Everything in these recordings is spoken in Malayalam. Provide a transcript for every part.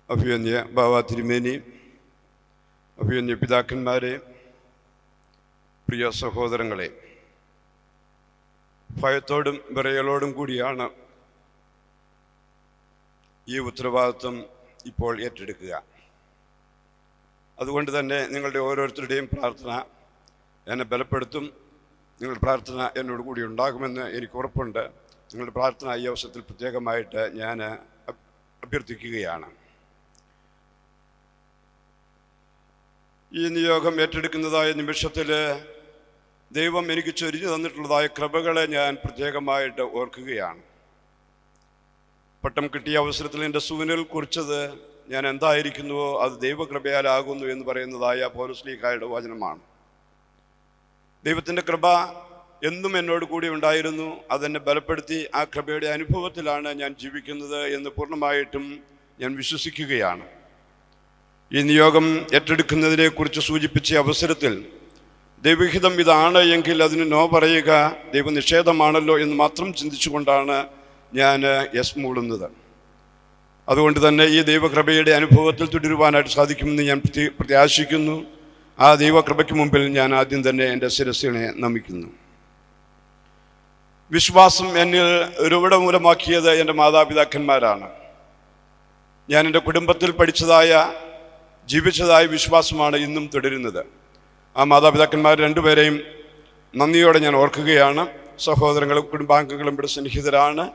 അഭിമന്യ ബാവ തിരുമേനി, അഭിമന്യ പിതാക്കന്മാരെ, പ്രിയ സഹോദരങ്ങളെ, ഭയത്തോടും വിറയലോടും കൂടിയാണ് ഈ ഉത്തരവാദിത്വം ഇപ്പോൾ ഏറ്റെടുക്കുക. അതുകൊണ്ട് തന്നെ നിങ്ങളുടെ ഓരോരുത്തരുടെയും പ്രാർത്ഥന എന്നെ ബലപ്പെടുത്തും. നിങ്ങളുടെ പ്രാർത്ഥന എന്നോട് കൂടി ഉണ്ടാകുമെന്ന് എനിക്ക് ഉറപ്പുണ്ട്. നിങ്ങളുടെ പ്രാർത്ഥന ഈ അവസരത്തിൽ പ്രത്യേകമായിട്ട് ഞാൻ അഭ്യർത്ഥിക്കുകയാണ്. ഈ നിയോഗം ഏറ്റെടുക്കുന്നതായ നിമിഷത്തിൽ ദൈവം എനിക്ക് ചൊരിഞ്ഞു തന്നിട്ടുള്ളതായ കൃപകളെ ഞാൻ പ്രത്യേകമായിട്ട് ഓർക്കുകയാണ്. പട്ടം കിട്ടിയ അവസരത്തിൽ എൻ്റെ സൂര്യനിൽ കുറിച്ചത് ഞാൻ എന്തായിരിക്കുന്നുവോ അത് ദൈവകൃപയാലാകുന്നു എന്ന് പറയുന്നതായ പൗലോസ്ലീഹായുടെ വചനമാണ്. ദൈവത്തിൻ്റെ കൃപ എന്നും എന്നോട് കൂടി ഉണ്ടായിരുന്നു. അതെന്നെ ബലപ്പെടുത്തി ആ കൃപയുടെ അനുഭവത്തിലാണ് ഞാൻ ജീവിക്കുന്നത് എന്ന് പൂർണ്ണമായിട്ടും ഞാൻ വിശ്വസിക്കുകയാണ്. ഈ നിയോഗം ഏറ്റെടുക്കുന്നതിനെക്കുറിച്ച് സൂചിപ്പിച്ച അവസരത്തിൽ ദൈവഹിതം ഇതാണ് എങ്കിൽ അതിന് നോ പറയുക ദൈവനിഷേധമാണല്ലോ എന്ന് മാത്രം ചിന്തിച്ചുകൊണ്ടാണ് ഞാൻ യെസ് മൂളുന്നത്. അതുകൊണ്ട് തന്നെ ഈ ദൈവകൃപയുടെ അനുഭവത്തിൽ തുടരുവാനായിട്ട് സാധിക്കുമെന്ന് ഞാൻ പ്രത്യാശിക്കുന്നു. ആ ദൈവകൃപയ്ക്ക് മുമ്പിൽ ഞാൻ ആദ്യം തന്നെ എൻ്റെ ശിരസ്സിനെ നമിക്കുന്നു. വിശ്വാസം എന്നിൽ രൂഢമൂലമാക്കിയത് എൻ്റെ മാതാപിതാക്കന്മാരാണ്. ഞാൻ എൻ്റെ കുടുംബത്തിൽ പഠിച്ചതായ ജീവിച്ചതായ വിശ്വാസമാണ് ഇന്നും തുടരുന്നത്. ആ മാതാപിതാക്കന്മാർ രണ്ടുപേരെയും നന്ദിയോടെ ഞാൻ ഓർക്കുകയാണ്. സഹോദരങ്ങളും കുടുംബാംഗങ്ങളും ഇവിടെ സ്നേഹിതരാണ്.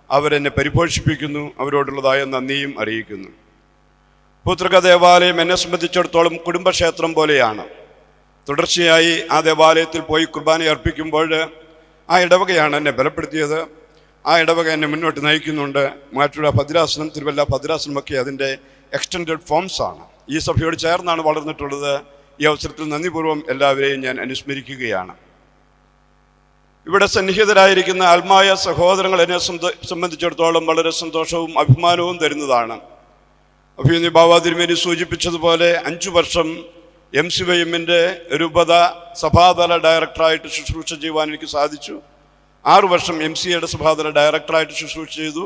അവരെന്നെ പരിപോഷിപ്പിക്കുന്നു. അവരോടുള്ളതായ നന്ദിയും അറിയിക്കുന്നു. പുത്രക ദേവാലയം എന്നെ സംബന്ധിച്ചിടത്തോളം കുടുംബക്ഷേത്രം പോലെയാണ്. തുടർച്ചയായി ആ ദേവാലയത്തിൽ പോയി കുർബാന അർപ്പിക്കുമ്പോൾ ആ ഇടവകയാണ് എന്നെ ബലപ്പെടുത്തിയത്. ആ ഇടവക എന്നെ മുന്നോട്ട് നയിക്കുന്നുണ്ട്. മാറ്റുള്ള ഭദ്രാസനം, തിരുവല്ല ഭദ്രാസനമൊക്കെ അതിൻ്റെ എക്സ്റ്റൻഡഡ് ഫോംസ് ആണ്. ഈ സഭയോട് ചേർന്നാണ് വളർന്നിട്ടുള്ളത്. ഈ അവസരത്തിൽ നന്ദിപൂർവ്വം എല്ലാവരെയും ഞാൻ അനുസ്മരിക്കുകയാണ്. ഇവിടെ സന്നിഹിതരായിരിക്കുന്ന ആത്മായ സഹോദരങ്ങൾ എന്നെ സംബന്ധിച്ചിടത്തോളം വളരെ സന്തോഷവും അഭിമാനവും തരുന്നതാണ്. അഭിമന്യ ബാവ തിരുമേനി സൂചിപ്പിച്ചതുപോലെ 5 വർഷം MCYM-ൻ്റെ രൂപത സഭാതല ഡയറക്ടറായിട്ട് ശുശ്രൂഷ ചെയ്യുവാൻ എനിക്ക് സാധിച്ചു. 6 വർഷം MCAയുടെ സഭാതല ഡയറക്ടറായിട്ട് ശുശ്രൂഷ ചെയ്തു.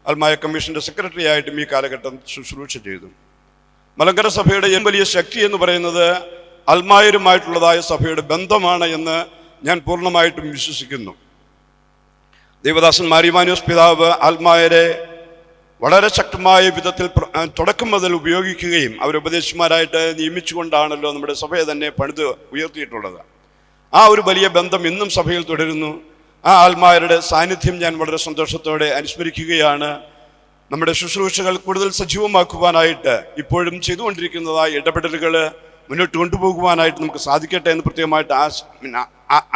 ആത്മായ കമ്മീഷൻ്റെ സെക്രട്ടറി ആയിട്ടും ഈ കാലഘട്ടം ശുശ്രൂഷ ചെയ്തു. മലങ്കര സഭയുടെ വലിയ ശക്തി എന്ന് പറയുന്നത് അൽമായരുമായിട്ടുള്ളതായ സഭയുടെ ബന്ധമാണ് എന്ന് ഞാൻ പൂർണ്ണമായിട്ടും വിശ്വസിക്കുന്നു. ദേവദാസൻ മാരിമാനോസ് പിതാവ് ആൽമായരെ വളരെ ശക്തമായ വിധത്തിൽ തുടക്കം മുതൽ ഉപയോഗിക്കുകയും അവരുപദേശന്മാരായിട്ട് നിയമിച്ചുകൊണ്ടാണല്ലോ നമ്മുടെ സഭയെ തന്നെ പണിത് ഉയർത്തിയിട്ടുള്ളത്. ആ ഒരു വലിയ ബന്ധം ഇന്നും സഭയിൽ തുടരുന്നു. ആ ആൽമായരുടെ സാന്നിധ്യം ഞാൻ വളരെ സന്തോഷത്തോടെ അനുസ്മരിക്കുകയാണ്. നമ്മുടെ ശുശ്രൂഷകൾ കൂടുതൽ സജീവമാക്കുവാനായിട്ട് ഇപ്പോഴും ചെയ്തുകൊണ്ടിരിക്കുന്നതായ ഇടപെടലുകൾ മുന്നോട്ട് കൊണ്ടുപോകുവാനായിട്ട് നമുക്ക് സാധിക്കട്ടെ എന്ന് പ്രത്യേകമായിട്ട്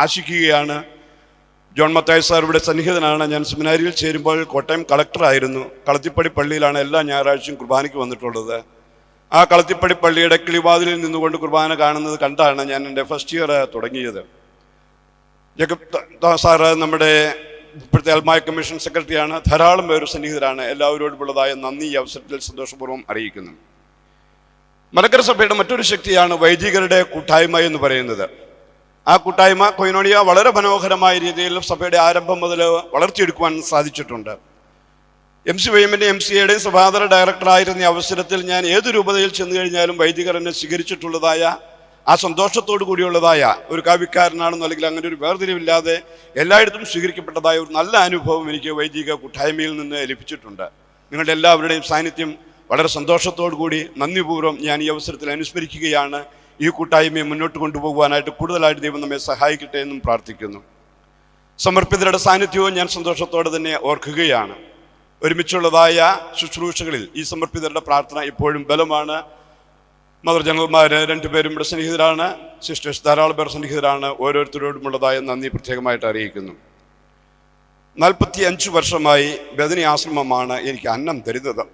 ആശിക്കുകയാണ്. ജോൺ മത്തായി സാർ ഇവിടെ സന്നിഹിതനാണ്. ഞാൻ സെമിനാരിയിൽ ചേരുമ്പോൾ കോട്ടയം കളക്ടറായിരുന്നു. കളത്തിപ്പടി പള്ളിയിലാണ് എല്ലാ ഞായറാഴ്ചയും കുർബാനയ്ക്ക് വന്നിട്ടുള്ളത്. ആ കളത്തിപ്പടി പള്ളിയുടെ കിളിവാതിലിൽ നിന്നുകൊണ്ട് കുർബാന കാണുന്നത് കണ്ടാണ് ഞാൻ എൻ്റെ ഫസ്റ്റ് ഇയർ തുടങ്ങിയത്. ജേക്കബ് സാറ് നമ്മുടെ ഇപ്പോഴത്തെ ആൽമായ കമ്മീഷൻ സെക്രട്ടറിയാണ്. ധാരാളം പേര് സന്നിഹിതരാണ്. എല്ലാവരോടുമുള്ളതായ നന്ദി ഈ അവസരത്തിൽ സന്തോഷപൂർവ്വം അറിയിക്കുന്നു. മലങ്കര സഭയുടെ മറ്റൊരു ശക്തിയാണ് വൈദികരുടെ കൂട്ടായ്മ എന്ന് പറയുന്നത്. ആ കൂട്ടായ്മ കൊയിനോണിയ വളരെ മനോഹരമായ രീതിയിൽ സഭയുടെ ആരംഭം മുതൽ വളർത്തിയെടുക്കുവാൻ സാധിച്ചിട്ടുണ്ട്. MCYM-ൻ്റെയും MCAയുടെയും സഭാതല ഡയറക്ടറായിരുന്ന അവസരത്തിൽ ഞാൻ ഏത് രൂപതയിൽ ചെന്നു കഴിഞ്ഞാലും വൈദികർ എന്നെ സ്വീകരിച്ചിട്ടുള്ളതായ ആ സന്തോഷത്തോടു കൂടിയുള്ളതായ ഒരു കാവ്യക്കാരനാണെന്നോ അല്ലെങ്കിൽ അങ്ങനെ ഒരു വേർതിരിവില്ലാതെ എല്ലായിടത്തും സ്വീകരിക്കപ്പെട്ടതായ ഒരു നല്ല അനുഭവം എനിക്ക് വൈദിക കൂട്ടായ്മയിൽ നിന്ന് ലഭിച്ചിട്ടുണ്ട്. നിങ്ങളുടെ എല്ലാവരുടെയും സാന്നിധ്യം വളരെ സന്തോഷത്തോടു കൂടി നന്ദിപൂർവ്വം ഞാൻ ഈ അവസരത്തിൽ അനുസ്മരിക്കുകയാണ്. ഈ കൂട്ടായ്മയെ മുന്നോട്ട് കൊണ്ടുപോകുവാനായിട്ട് കൂടുതലായിട്ട് ദൈവം നമ്മെ സഹായിക്കട്ടെ എന്നും പ്രാർത്ഥിക്കുന്നു. സമർപ്പിതരുടെ സാന്നിധ്യവും ഞാൻ സന്തോഷത്തോടെ തന്നെ ഓർക്കുകയാണ്. ഒരുമിച്ചുള്ളതായ ശുശ്രൂഷകളിൽ ഈ സമർപ്പിതരുടെ പ്രാർത്ഥന ഇപ്പോഴും ബലമാണ്. മദർ ജനറൽമാർ 2 പേരും ഇവിടെ സന്നിഹിതരാണ്. സിസ്റ്റേഴ്സ് ധാരാളം പേർ സന്നിഹിതരാണ്. ഓരോരുത്തരോടുമുള്ളതായ നന്ദി പ്രത്യേകമായിട്ട് അറിയിക്കുന്നു. 45 വർഷമായി ബദനി ആശ്രമമാണ് എനിക്ക് അന്നം തരുന്നത്.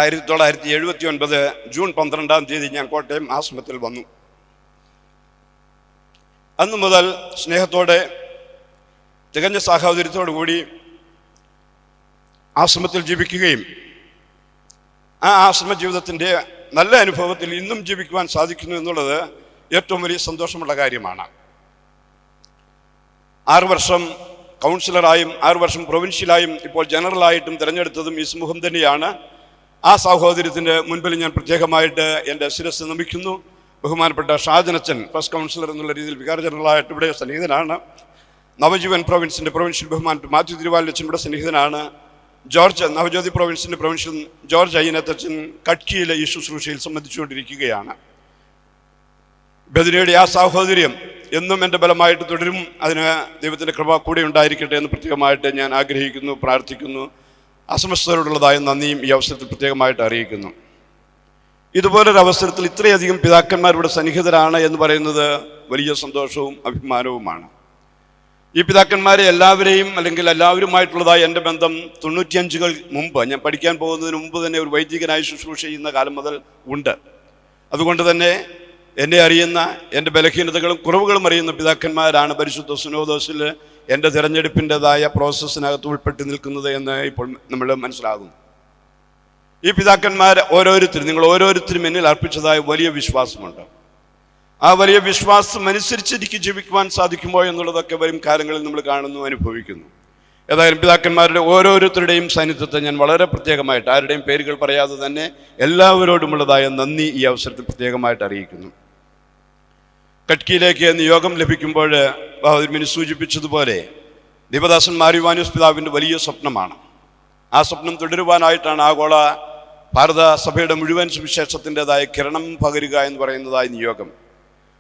ആയിരത്തി 1979 ജൂൺ 12 ഞാൻ കോട്ടയം ആശ്രമത്തിൽ വന്നു. അന്നു മുതൽ സ്നേഹത്തോടെ തികഞ്ഞ സാഹോദര്യത്തോടു കൂടി ആശ്രമത്തിൽ ജീവിക്കുകയും ആ ആശ്രമ ജീവിതത്തിൻ്റെ നല്ല അനുഭവത്തിൽ ഇന്നും ജീവിക്കുവാൻ സാധിക്കുന്നു എന്നുള്ളത് ഏറ്റവും വലിയ സന്തോഷമുള്ള കാര്യമാണ്. 6 വർഷം കൗൺസിലറായും 6 വർഷം പ്രൊവിൻഷ്യലായും ഇപ്പോൾ ജനറലായിട്ടും തിരഞ്ഞെടുത്തതും ഈ സമൂഹം തന്നെയാണ്. ആ സാഹോദര്യത്തിൻ്റെ മുൻപിൽ ഞാൻ പ്രത്യേകമായിട്ട് എൻ്റെ ശിരസ് നമിക്കുന്നു. ബഹുമാനപ്പെട്ട ഷാജനച്ചൻ ഫസ്റ്റ് കൗൺസിലർ എന്നുള്ള രീതിയിൽ വികാര ജനറലായിട്ട് ഇവിടെ സന്നിഹിതനാണ്. നവജീവൻ പ്രൊവിൻസിൻ്റെ പ്രൊവിൻഷ്യൽ ബഹുമാനപ്പെട്ട മാത്യു തിരുവാലച്ചൻ ഇവിടെ സന്നിഹിതനാണ്. ജോർജ് നവജ്യോതി പ്രൊവിൻസിൻ്റെ പ്രൊവിൻഷ്യൽ ജോർജ് അയ്യനത്തച്ഛൻ കട്കിയിലെ ഈ ശുശ്രൂഷയിൽ സംബന്ധിച്ചുകൊണ്ടിരിക്കുകയാണ്. ബദരിയുടെ ആ സാഹോദര്യം എന്നും എൻ്റെ ബലമായിട്ട് തുടരും. അതിന് ദൈവത്തിൻ്റെ കൃപ കൂടെ ഉണ്ടായിരിക്കട്ടെ എന്ന് പ്രത്യേകമായിട്ട് ഞാൻ ആഗ്രഹിക്കുന്നു, പ്രാർത്ഥിക്കുന്നു. അസമസ്തരോടുള്ളതായ നന്ദിയും ഈ അവസരത്തിൽ പ്രത്യേകമായിട്ട് അറിയിക്കുന്നു. ഇതുപോലൊരു അവസരത്തിൽ ഇത്രയധികം പിതാക്കന്മാരുടെ സന്നിഹിതരാണ് എന്ന് പറയുന്നത് വലിയ സന്തോഷവും അഭിമാനവുമാണ്. ഈ പിതാക്കന്മാരെ എല്ലാവരെയും അല്ലെങ്കിൽ എല്ലാവരുമായിട്ടുള്ളതായ എൻ്റെ ബന്ധം 95-കൾ മുമ്പ്, ഞാൻ പഠിക്കാൻ പോകുന്നതിന് മുമ്പ് തന്നെ ഒരു വൈദികനായി ശുശ്രൂഷ ചെയ്യുന്ന കാലം മുതൽ ഉണ്ട്. അതുകൊണ്ട് തന്നെ എന്നെ അറിയുന്ന, എൻ്റെ ബലഹീനതകളും കുറവുകളും അറിയുന്ന പിതാക്കന്മാരാണ് പരിശുദ്ധ സുനോദോസിൽ എൻ്റെ തിരഞ്ഞെടുപ്പിൻ്റെതായ പ്രോസസ്സിനകത്ത് ഉൾപ്പെട്ട് നിൽക്കുന്നത് എന്ന് ഇപ്പോൾ നമ്മൾ മനസ്സിലാകുന്നു. ഈ പിതാക്കന്മാർ ഓരോരുത്തരും, നിങ്ങൾ ഓരോരുത്തരും എന്നിൽ അർപ്പിച്ചതായ വലിയ വിശ്വാസമുണ്ട്. ആ വലിയ വിശ്വാസം അനുസരിച്ച് എനിക്ക് ജീവിക്കുവാൻ സാധിക്കുമോ എന്നുള്ളതൊക്കെ വരും കാലങ്ങളിൽ നമ്മൾ കാണുന്നു, അനുഭവിക്കുന്നു. ഏതായാലും പിതാക്കന്മാരുടെ ഓരോരുത്തരുടെയും സാന്നിധ്യത്തെ ഞാൻ വളരെ പ്രത്യേകമായിട്ട്, ആരുടെയും പേരുകൾ പറയാതെ തന്നെ എല്ലാവരോടുമുള്ളതായ നന്ദി ഈ അവസരത്തിൽ പ്രത്യേകമായിട്ട് അറിയിക്കുന്നു. കട്കിയിലേക്ക് നിയോഗം ലഭിക്കുമ്പോൾ തിരുമേനി സൂചിപ്പിച്ചതുപോലെ ദീപദാസൻ മാരിവാനൂസ് പിതാവിൻ്റെ വലിയ സ്വപ്നമാണ്. ആ സ്വപ്നം തുടരുവാനായിട്ടാണ് ആഗോള ഭാരത സഭയുടെ മുഴുവൻ സുവിശേഷത്തിൻ്റെതായ കിരണം പകരുക എന്ന് പറയുന്നതായ നിയോഗം.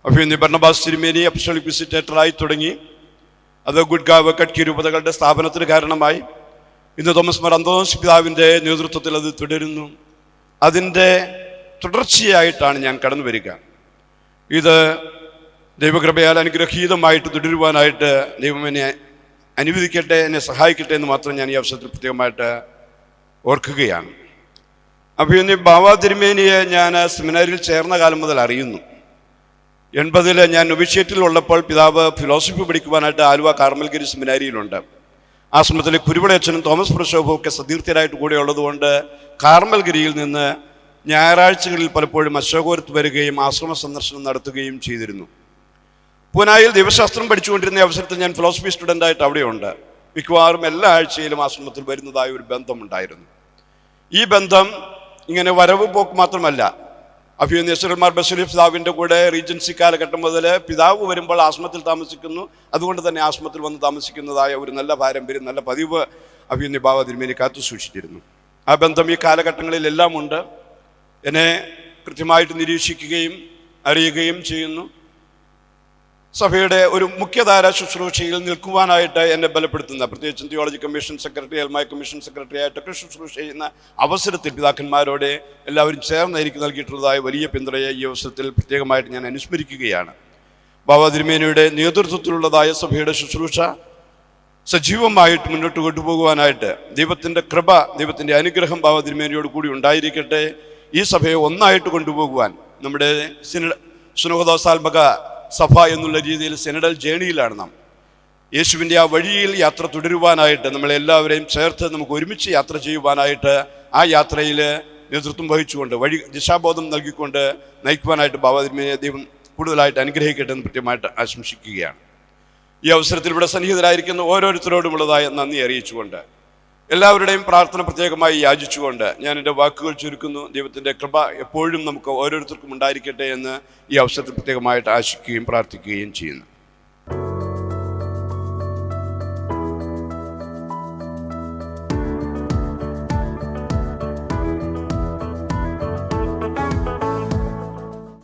അഭിനന്ദി ബർണബാസ് തിരുമേനി അപ്പസ്റ്റോളിക് വിസിറ്റേറ്ററായി തുടങ്ങി. അത് ഗുഡ്ഗാവ് കട്കി രൂപതകളുടെ സ്ഥാപനത്തിന് കാരണമായി. ഇന്ന് തോമസ് മാർ അന്തോണീസ് പിതാവിൻ്റെ നേതൃത്വത്തിൽ അത് തുടരുന്നു. അതിൻ്റെ തുടർച്ചയായിട്ടാണ് ഞാൻ കടന്നു വരിക. ഇത് ദൈവകൃപയാൽ അനുഗ്രഹീതമായിട്ട് തുടരുവാനായിട്ട് ദൈവം എന്നെ അനുവദിക്കട്ടെ, എന്നെ സഹായിക്കട്ടെ എന്ന് മാത്രം ഞാൻ ഈ അവസരത്തിൽ പ്രത്യേകമായിട്ട് ഓർക്കുകയാണ്. അഭിനന്ദി ബാവ തിരുമേനിയെ ഞാൻ സെമിനാരിയിൽ ചേർന്ന കാലം മുതൽ അറിയുന്നു. 80 ഞാൻ നൊവിഷ്യേറ്റിലുള്ളപ്പോൾ പിതാവ് ഫിലോസഫി പഠിക്കുവാനായിട്ട് ആലുവ കാർമൽഗിരി സെമിനാരിയിലുണ്ട്. ആശ്രമത്തിലെ കുരുവിളയച്ചനും തോമസ് പ്രശോഭവും ഒക്കെ സതീർത്ഥരായിട്ട് കൂടെ ഉള്ളതുകൊണ്ട് കാർമൽഗിരിയിൽ നിന്ന് ഞായറാഴ്ചകളിൽ പലപ്പോഴും അശോകപുരത്ത് വരികയും ആശ്രമ സന്ദർശനം നടത്തുകയും ചെയ്തിരുന്നു. പൂനായിൽ ദൈവശാസ്ത്രം പഠിച്ചുകൊണ്ടിരുന്ന അവസരത്തിൽ ഞാൻ ഫിലോസഫി സ്റ്റുഡൻ്റായിട്ട് അവിടെയുണ്ട്. മിക്കവാറും എല്ലാ ആഴ്ചയിലും ആശ്രമത്തിൽ വരുന്നതായ ഒരു ബന്ധമുണ്ടായിരുന്നു. ഈ ബന്ധം ഇങ്ങനെ വരവ് പോക്ക് മാത്രമല്ല. അഭിനന്ദമാർ ബസലിഫ് പിതാവിൻ്റെ കൂടെ റീജൻസി കാലഘട്ടം മുതൽ പിതാവ് വരുമ്പോൾ ആശ്രമത്തിൽ താമസിക്കുന്നു. അതുകൊണ്ട് തന്നെ ആശ്രമത്തിൽ വന്ന് താമസിക്കുന്നതായ ഒരു നല്ല പാരമ്പര്യം, നല്ല പതിവ് അഭിനന്ദ ബാവ തിരുമേനി കാത്തു സൂക്ഷിച്ചിരുന്നു. ആ ബന്ധം ഈ കാലഘട്ടങ്ങളിലെല്ലാം ഉണ്ട്. എന്നെ കൃത്യമായിട്ട് നിരീക്ഷിക്കുകയും അറിയുകയും ചെയ്യുന്നു. സഭയുടെ ഒരു മുഖ്യധാര ശുശ്രൂഷയിൽ നിൽക്കുവാനായിട്ട് എന്നെ ബലപ്പെടുത്തുന്ന, പ്രത്യേകിച്ചും തിയോളജി കമ്മീഷൻ സെക്രട്ടറി, എൽമായ കമ്മീഷൻ സെക്രട്ടറി ആയിട്ടൊക്കെ ശുശ്രൂഷ ചെയ്യുന്ന അവസരത്തിൽ പിതാക്കന്മാരോട് എല്ലാവരും ചേർന്ന് എനിക്ക് നൽകിയിട്ടുള്ളതായ വലിയ പിന്തുണയെ ഈ അവസരത്തിൽ പ്രത്യേകമായിട്ട് ഞാൻ അനുസ്മരിക്കുകയാണ്. ബാവ തിരുമേനിയുടെ നേതൃത്വത്തിലുള്ളതായ സഭയുടെ ശുശ്രൂഷ സജീവമായിട്ട് മുന്നോട്ട് കൊണ്ടുപോകുവാനായിട്ട് ദൈവത്തിൻ്റെ കൃപ, ദൈവത്തിൻ്റെ അനുഗ്രഹം ബാവ തിരുമേനിയോട് കൂടി ഉണ്ടായിരിക്കട്ടെ. ഈ സഭയെ ഒന്നായിട്ട് കൊണ്ടുപോകുവാൻ നമ്മുടെ സുനഹദോസാത്മക സഭ എന്നുള്ള രീതിയിൽ സെനഡൽ ജേണിയിലാണ് നാം. യേശുവിൻ്റെ ആ വഴിയിൽ യാത്ര തുടരുവാനായിട്ട് നമ്മളെല്ലാവരെയും ചേർത്ത് നമുക്ക് ഒരുമിച്ച് യാത്ര ചെയ്യുവാനായിട്ട് ആ യാത്രയിൽ നേതൃത്വം വഹിച്ചുകൊണ്ട് വഴി ദിശാബോധം നൽകിക്കൊണ്ട് നയിക്കുവാനായിട്ട് ബാബാ തിരുമേനിയെ ദൈവം കൂടുതലായിട്ട് അനുഗ്രഹിക്കട്ടെ എന്ന് കൃത്യമായിട്ട് ആശംസിക്കുകയാണ്. ഈ അവസരത്തിൽ ഇവിടെ സന്നിഹിതരായിരിക്കുന്ന ഓരോരുത്തരോടുമുള്ളതായ നന്ദി അറിയിച്ചുകൊണ്ട് എല്ലാവരുടെയും പ്രാർത്ഥന പ്രത്യേകമായി യാചിച്ചുകൊണ്ട് ഞാൻ എൻ്റെ വാക്കുകൾ ചുരുക്കുന്നു. ദൈവത്തിൻ്റെ കൃപ എപ്പോഴും നമുക്ക് ഓരോരുത്തർക്കും ഉണ്ടായിരിക്കട്ടെ എന്ന് ഈ അവസരത്തിൽ പ്രത്യേകമായിട്ട് ആശിക്കുകയും പ്രാർത്ഥിക്കുകയും ചെയ്യുന്നു.